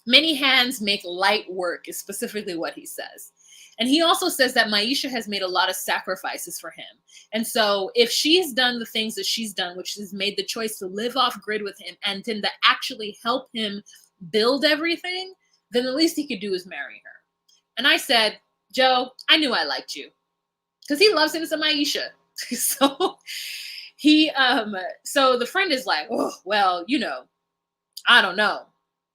Many hands make light work is specifically what he says. And he also says that Maisha has made a lot of sacrifices for him. And so if she's done the things that she's done, which is made the choice to live off grid with him and then to actually help him build everything, then the least he could do is marry her. And I said, Joe, I knew I liked you because he loves him some Maisha. So so the friend is like, oh, well, I don't know,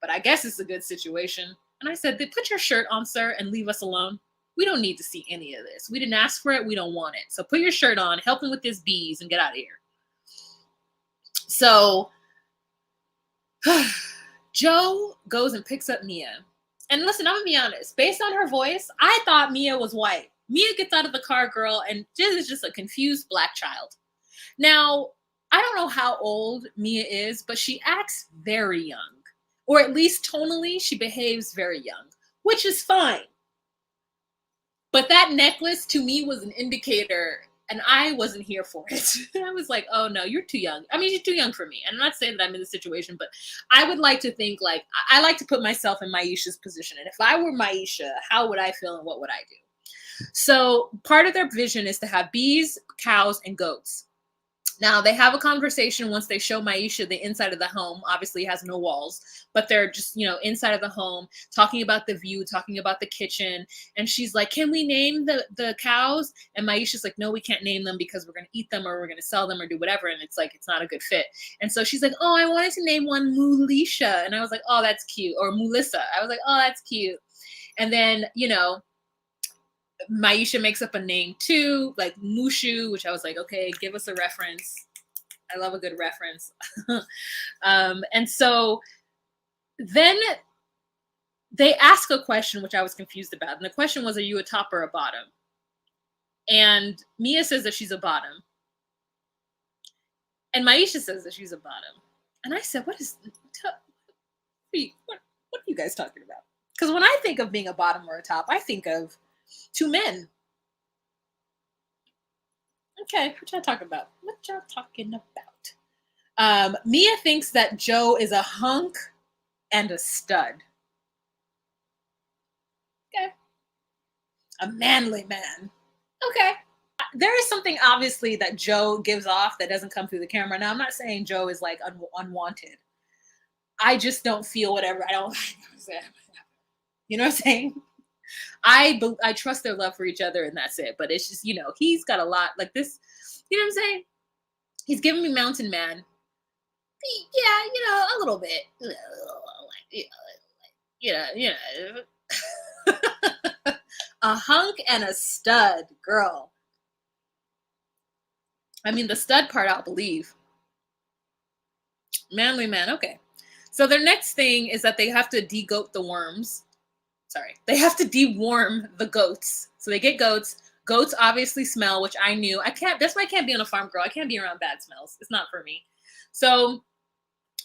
but I guess it's a good situation. And I said, put your shirt on, sir, and leave us alone. We don't need to see any of this. We didn't ask for it. We don't want it. So put your shirt on, help him with his bees, and get out of here. So Joe goes and picks up Mia. And listen, I'm going to be honest. Based on her voice, I thought Mia was white. Mia gets out of the car, girl, and this is just a confused Black child. Now, I don't know how old Mia is, but she acts very young. Or at least tonally, she behaves very young, which is fine. But that necklace to me was an indicator, and I wasn't here for it. I was like, oh no, you're too young. I mean, you're too young for me. And I'm not saying that I'm in the situation, but I would like to think like, I like to put myself in Maisha's position. And if I were Maisha, how would I feel and what would I do? So part of their vision is to have bees, cows, and goats. Now, they have a conversation once they show Maisha the inside of the home. Obviously, it has no walls, but they're just, inside of the home, talking about the view, talking about the kitchen. And she's like, can we name the cows? And Maisha's like, no, we can't name them because we're going to eat them or we're going to sell them or do whatever. And it's like, it's not a good fit. And so she's like, oh, I wanted to name one Mulisha. And I was like, oh, that's cute. Or Mulissa. I was like, oh, that's cute. And then, Maisha makes up a name too, like Mushu, which I was like, okay, give us a reference. I love a good reference. And so then they ask a question, which I was confused about. And the question was, are you a top or a bottom? And Mia says that she's a bottom. And Maisha says that she's a bottom. And I said, what are you guys talking about? Because when I think of being a bottom or a top, I think of two men. Okay, what y'all talking about? Mia thinks that Joe is a hunk and a stud. Okay. A manly man. Okay. There is something obviously that Joe gives off that doesn't come through the camera. Now, I'm not saying Joe is like unwanted. I just don't feel whatever. You know what I'm saying? I trust their love for each other and that's it. But it's just, he's got a lot like this. You know what I'm saying? He's giving me Mountain Man. Yeah, a little bit. A hunk and a stud, girl. I mean, the stud part I'll believe. Manly man, okay. So their next thing is that they have to de-goat the worms. Sorry, they have to deworm the goats. So they get goats. Goats obviously smell, which I knew. That's why I can't be on a farm, girl. I can't be around bad smells. It's not for me. So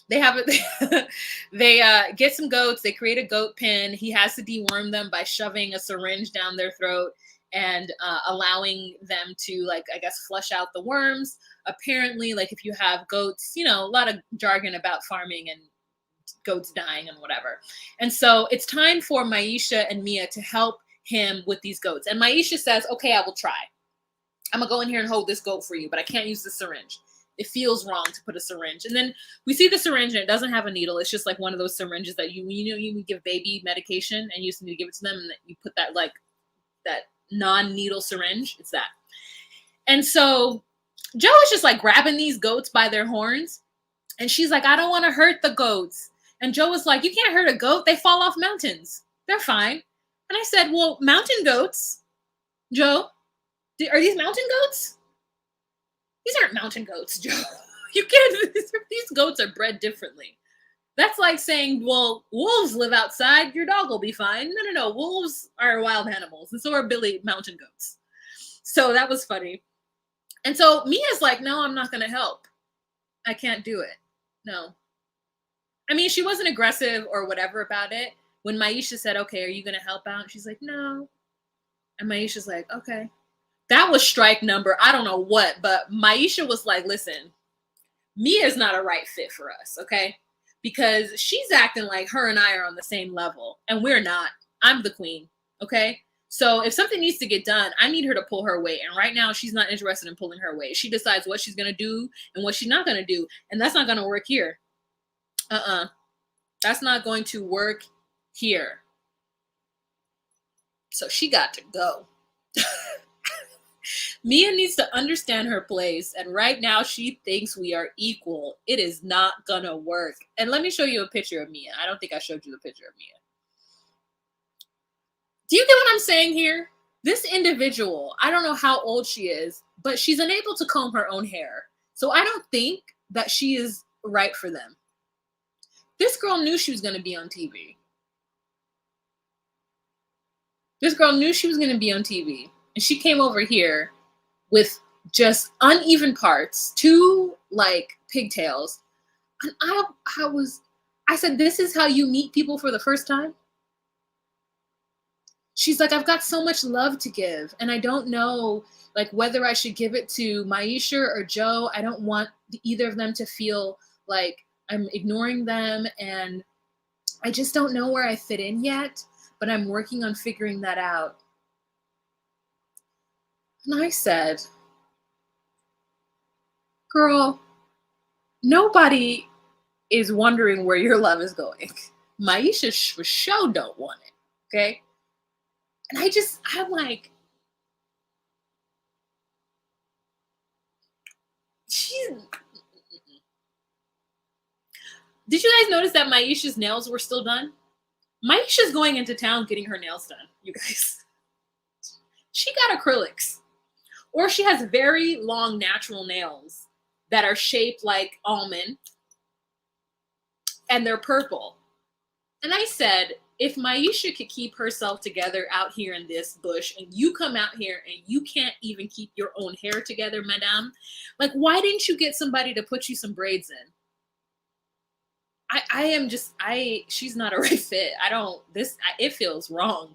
They have it. They get some goats. They create a goat pen. He has to deworm them by shoving a syringe down their throat and allowing them to, like, I guess, flush out the worms. Apparently, like, if you have goats, you know, a lot of jargon about farming and goats dying and whatever. And so it's time for Maisha and Mia to help him with these goats. And Maisha says, okay, I will try. I'm gonna go in here and hold this goat for you, but I can't use the syringe. It feels wrong to put a syringe. And then we see the syringe and it doesn't have a needle. It's just like one of those syringes that you give baby medication and you just need to give it to them, and you put that, like, that non-needle syringe. It's that. And so Joe is just like grabbing these goats by their horns, and she's like, I don't want to hurt the goats. And Joe was like, you can't hurt a goat. They fall off mountains. They're fine. And I said, well, mountain goats, Joe, are these mountain goats? These aren't mountain goats, Joe. You can't, these goats are bred differently. That's like saying, well, wolves live outside, your dog will be fine. No. Wolves are wild animals, and so are mountain goats. So that was funny. And so Mia's like, no, I'm not going to help. I can't do it. No. I mean, she wasn't aggressive or whatever about it. When Maisha said, okay, are you going to help out? And she's like, no. And Maisha's like, okay. That was strike number, I don't know what, but Maisha was like, listen, Mia is not a right fit for us, okay? Because she's acting like her and I are on the same level, and we're not. I'm the queen, okay? So if something needs to get done, I need her to pull her weight. And right now, she's not interested in pulling her weight. She decides what she's going to do and what she's not going to do. And that's not going to work here. That's not going to work here. So she got to go. Mia needs to understand her place, and right now she thinks we are equal. It is not gonna work. And let me show you a picture of Mia. I don't think I showed you the picture of Mia. Do you get what I'm saying here? This individual, I don't know how old she is, but she's unable to comb her own hair. So I don't think that she is right for them. This girl knew she was gonna be on TV. This girl knew she was gonna be on TV. And she came over here with just uneven parts, two like pigtails. And I said, this is how you meet people for the first time? She's like, I've got so much love to give, and I don't know like whether I should give it to Maisha or Joe. I don't want either of them to feel like I'm ignoring them, and I just don't know where I fit in yet, but I'm working on figuring that out. And I said, girl, nobody is wondering where your love is going. Maisha for sure don't want it, okay? And I'm like, Did you guys notice that Maisha's nails were still done? Maisha's going into town getting her nails done, you guys. She got acrylics. Or she has very long natural nails that are shaped like almond, and they're purple. And I said, if Maisha could keep herself together out here in this bush, and you come out here and you can't even keep your own hair together, madame, like, why didn't you get somebody to put you some braids in? She's not a right fit. It feels wrong.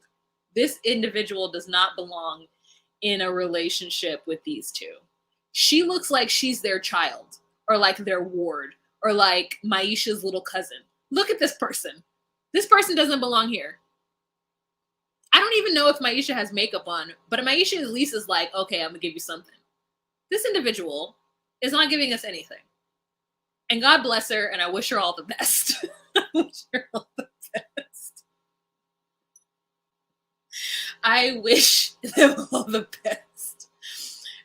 This individual does not belong in a relationship with these two. She looks like she's their child, or like their ward, or like Maisha's little cousin. Look at this person. This person doesn't belong here. I don't even know if Maisha has makeup on, but Maisha at least is like, okay, I'm gonna give you something. This individual is not giving us anything. And God bless her, and I wish her all the best. I wish her all the best. I wish them all the best.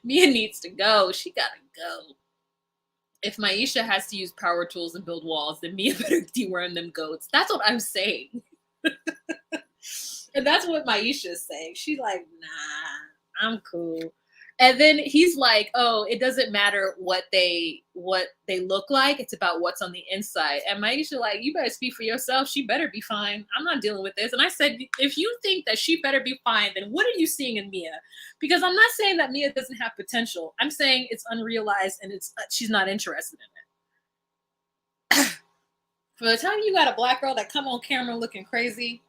Mia needs to go. She gotta go. If Maisha has to use power tools and build walls, then Mia better deworm them goats. That's what I'm saying. And that's what Maisha is saying. She's like, nah, I'm cool. And then he's like, oh, it doesn't matter what they look like. It's about what's on the inside. And Maisha like, you better speak for yourself. She better be fine. I'm not dealing with this. And I said, if you think that she better be fine, then what are you seeing in Mia? Because I'm not saying that Mia doesn't have potential. I'm saying it's unrealized and she's not interested in it. For the time you got a black girl that come on camera looking crazy,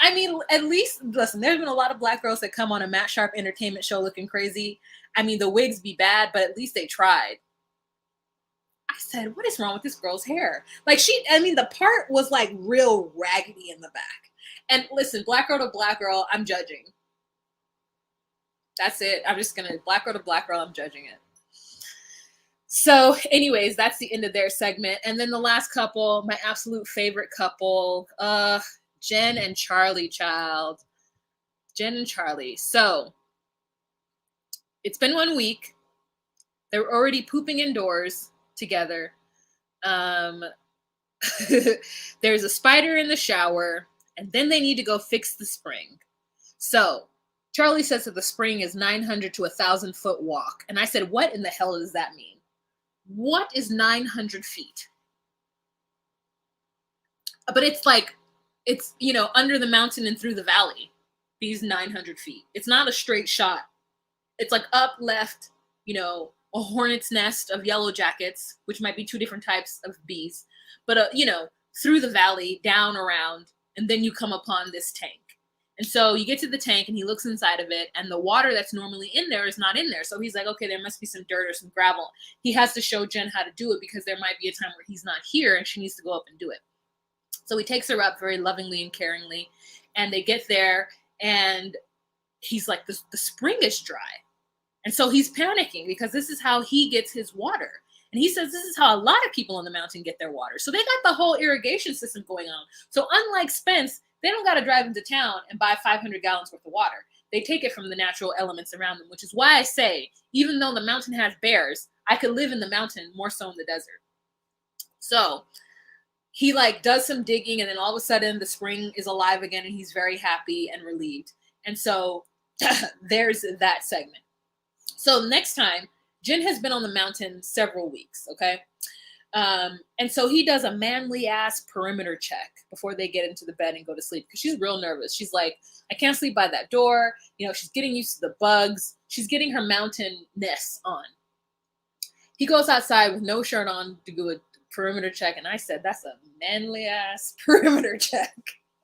I mean, at least listen. There's been a lot of black girls that come on a Matt Sharp entertainment show looking crazy. I mean, the wigs be bad, but at least they tried. I said, what is wrong with this girl's hair? Like I mean, the part was like real raggedy in the back. And listen, black girl to black girl, I'm judging. That's it. I'm just gonna black girl to black girl, I'm judging it. So, anyways, that's the end of their segment. And then the last couple, my absolute favorite couple, Jen and Charlie, child. Jen and Charlie. So, it's been 1 week. They're already pooping indoors together. There's a spider in the shower, and then they need to go fix the spring. So, Charlie says that the spring is 900 to 1,000 foot walk. And I said, what in the hell does that mean? What is 900 feet? But it's like, it's, under the mountain and through the valley, these 900 feet. It's not a straight shot. It's like up, left, a hornet's nest of yellow jackets, which might be two different types of bees, but, through the valley, down, around, and then you come upon this tank. And so you get to the tank and he looks inside of it, and the water that's normally in there is not in there. So he's like, okay, there must be some dirt or some gravel. He has to show Jen how to do it because there might be a time where he's not here and she needs to go up and do it. So he takes her up very lovingly and caringly, and they get there, and he's like, the spring is dry. And so he's panicking because this is how he gets his water. And he says this is how a lot of people on the mountain get their water. So they got the whole irrigation system going on. So unlike Spence, they don't got to drive into town and buy 500 gallons worth of water. They take it from the natural elements around them, which is why I say, even though the mountain has bears, I could live in the mountain more so in the desert. So he does some digging, and then all of a sudden the spring is alive again, and he's very happy and relieved. And so there's that segment. So next time, Jen has been on the mountain several weeks, okay? And so he does a manly ass perimeter check before they get into the bed and go to sleep, because she's real nervous. She's like, I can't sleep by that door. She's getting used to the bugs. She's getting her mountain-ness on. He goes outside with no shirt on to do a perimeter check, and I said, that's a manly ass perimeter check.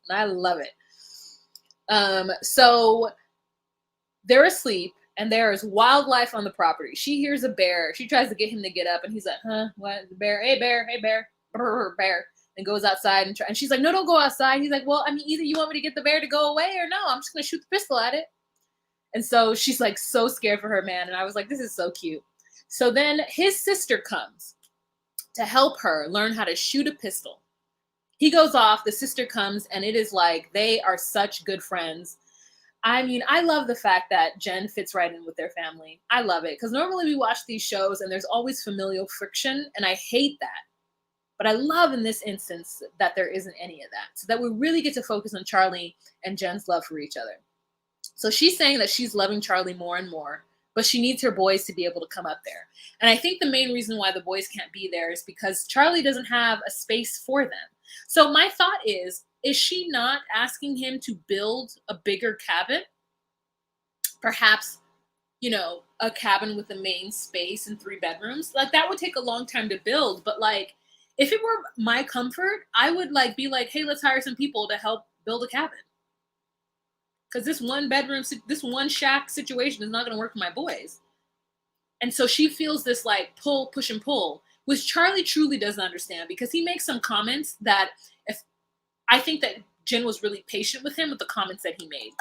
And I love it. So they're asleep, and there is wildlife on the property. She hears a bear. She tries to get him to get up, and he's like, huh, what? The bear? Hey, bear. Hey, bear. Brr, bear. And goes outside, and she's like, no, don't go outside. He's like, well, I mean, either you want me to get the bear to go away, or no, I'm just going to shoot the pistol at it. And so she's like so scared for her man. And I was like, this is so cute. So then his sister comes to help her learn how to shoot a pistol. He goes off, the sister comes, and it is like they are such good friends. I mean, I love the fact that Jen fits right in with their family. I love it, because normally we watch these shows and there's always familial friction, and I hate that. But I love in this instance that there isn't any of that, so that we really get to focus on Charlie and Jen's love for each other. So she's saying that she's loving Charlie more and more, but she needs her boys to be able to come up there. And I think the main reason why the boys can't be there is because Charlie doesn't have a space for them. So my thought is she not asking him to build a bigger cabin? Perhaps, a cabin with a main space and 3 bedrooms. That would take a long time to build, but if it were my comfort, I would be like, hey, let's hire some people to help build a cabin. Because this one shack situation is not going to work for my boys. And so she feels this push and pull, which Charlie truly doesn't understand, because he makes some comments that I think that Jen was really patient with him with the comments that he made.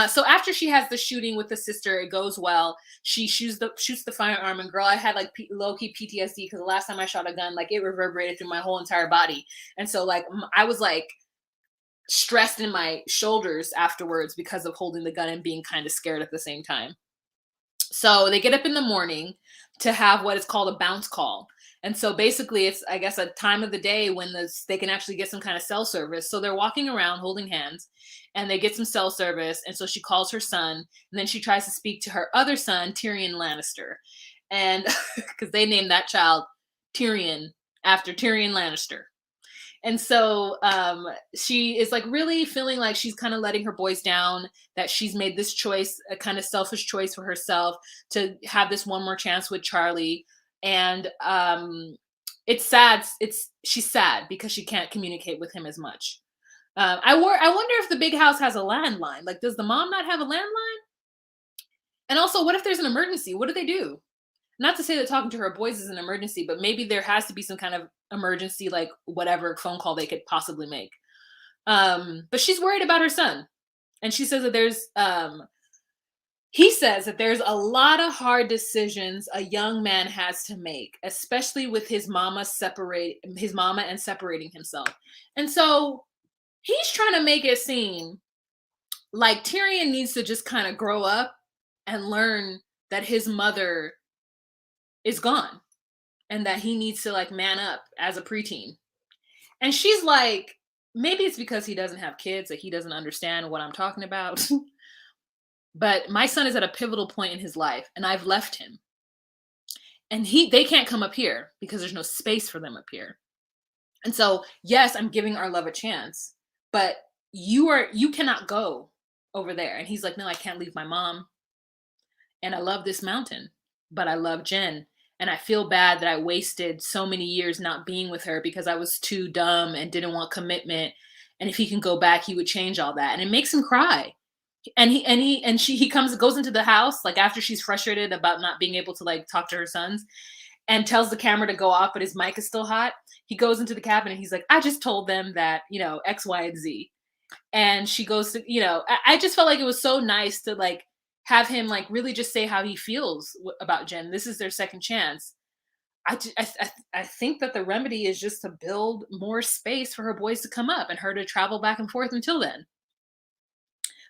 So after she has the shooting with the sister, it goes well. She shoots the firearm, and girl, I had low-key PTSD, because the last time I shot a gun, it reverberated through my whole entire body. And so I was stressed in my shoulders afterwards because of holding the gun and being kind of scared at the same time. So they get up in the morning to have what is called a bounce call. And so basically it's, I guess, a time of the day when they can actually get some kind of cell service. So they're walking around holding hands, and they get some cell service. And so she calls her son, and then she tries to speak to her other son, Tyrion Lannister. And because they named that child Tyrion after Tyrion Lannister. And so she is really feeling like she's kind of letting her boys down, that she's made this choice, a kind of selfish choice for herself, to have this one more chance with Charlie. And It's sad. She's sad because she can't communicate with him as much. I wonder if the big house has a landline. Like, does the mom not have a landline? And also, what if there's an emergency? What do they do? Not to say that talking to her boys is an emergency, but maybe there has to be some kind of emergency, like whatever phone call they could possibly make. But she's worried about her son. And she says that he says that there's a lot of hard decisions a young man has to make, especially with his mama and separating himself. And so he's trying to make it seem like Tyrion needs to just kind of grow up and learn that his mother is gone and that he needs to like man up as a preteen. And she's like, maybe it's because he doesn't have kids that he doesn't understand what I'm talking about. But my son is at a pivotal point in his life and I've left him. And they can't come up here because there's no space for them up here. And so, yes, I'm giving our love a chance, but you cannot go over there. And he's like, no, I can't leave my mom. And I love this mountain, but I love Jen. And I feel bad that I wasted so many years not being with her because I was too dumb and didn't want commitment. And if he can go back, he would change all that. And it makes him cry. And he goes into the house, like after she's frustrated about not being able to like talk to her sons, and tells the camera to go off, but his mic is still hot. He goes into the cabin and he's like, I just told them that, X, Y, and Z. And she goes to, I just felt like it was so nice to like have him like really just say how he feels about Jen. This is their second chance. I think that the remedy is just to build more space for her boys to come up and her to travel back and forth until then.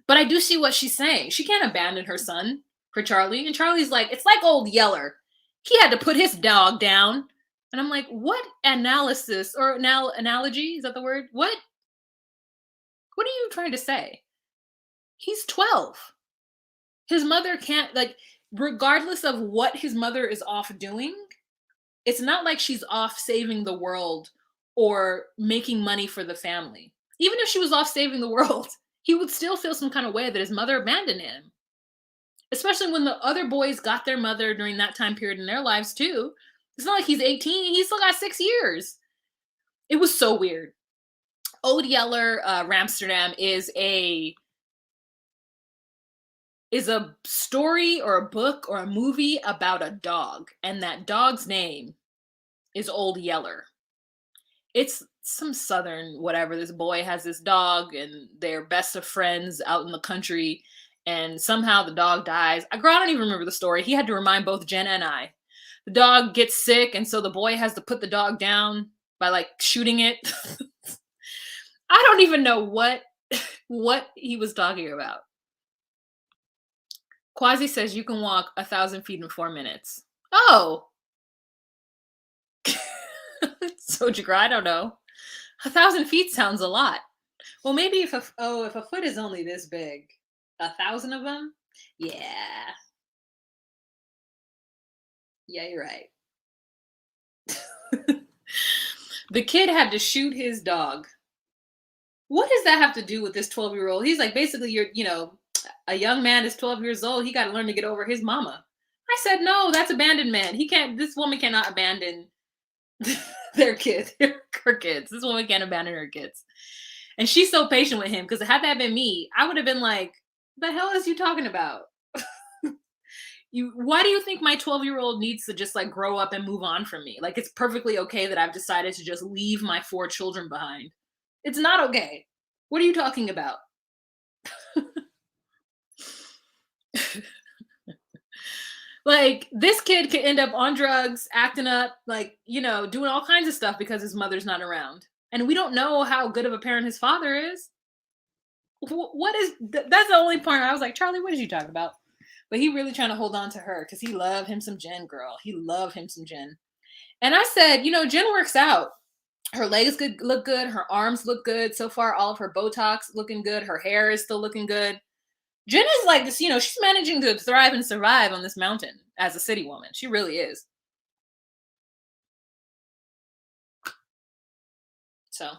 But I do see what she's saying. She can't abandon her son for Charlie. And Charlie's like, it's like old Yeller. He had to put his dog down. And I'm like, what analysis or analogy? Is that the word? What are you trying to say? He's 12. His mother can't, like, regardless of what his mother is off doing, it's not like she's off saving the world or making money for the family. Even if she was off saving the world, he would still feel some kind of way that his mother abandoned him. Especially when the other boys got their mother during that time period in their lives too. It's not like he's 18. He's still got 6 years. It was so weird. Old Yeller Ramsterdam is a story or a book or a movie about a dog. And that dog's name is Old Yeller. It's some southern whatever. This boy has this dog and they're best of friends out in the country. And somehow the dog dies. I don't even remember the story. He had to remind both Jen and I. The dog gets sick, and so the boy has to put the dog down by like shooting it. I don't even know what he was talking about. Quasi says you can walk 1,000 feet in 4 minutes. Oh. So I don't know. 1,000 feet sounds a lot. Well, maybe if a foot is only this big, 1,000 of them? Yeah. Yeah, you're right. The kid had to shoot his dog. What does that have to do with this 12-year-old? He's like, basically, a young man is 12 years old. He got to learn to get over his mama. I said, no, that's abandonment. This woman cannot abandon her kids. This woman can't abandon her kids. And she's so patient with him because had that been me, I would have been like, the hell is you talking about? Why do you think my 12-year-old needs to just like grow up and move on from me? Like, it's perfectly okay that I've decided to just leave my 4 children behind. It's not okay. What are you talking about? Like, this kid could end up on drugs, acting up, like, doing all kinds of stuff because his mother's not around. And we don't know how good of a parent his father is. That's the only part I was like, Charlie, what is you talking about? But he really trying to hold on to her because he loved him some Jen, girl. He loved him some Jen. And I said, Jen works out. Her legs look good. Her arms look good. So far, all of her Botox looking good. Her hair is still looking good. Jen is like this, she's managing to thrive and survive on this mountain as a city woman. She really is. So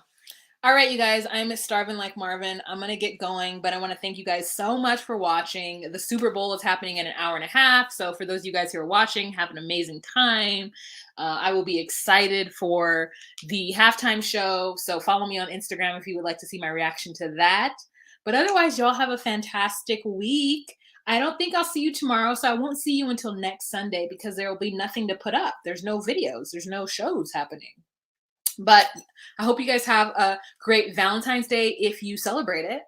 All right, you guys, I'm starving like Marvin. I'm going to get going, but I want to thank you guys so much for watching. The Super Bowl is happening in an hour and a half. So, for those of you guys who are watching, have an amazing time. I will be excited for the halftime show. So, follow me on Instagram if you would like to see my reaction to that. But otherwise, y'all have a fantastic week. I don't think I'll see you tomorrow. So, I won't see you until next Sunday because there will be nothing to put up. There's no videos, there's no shows happening. But I hope you guys have a great Valentine's Day if you celebrate it.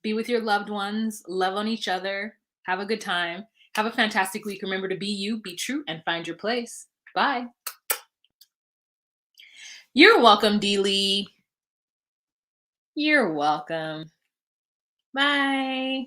Be with your loved ones, love on each other, have a good time. Have a fantastic week. Remember to be you, be true, and find your place. Bye. You're welcome, D. Lee. You're welcome. Bye.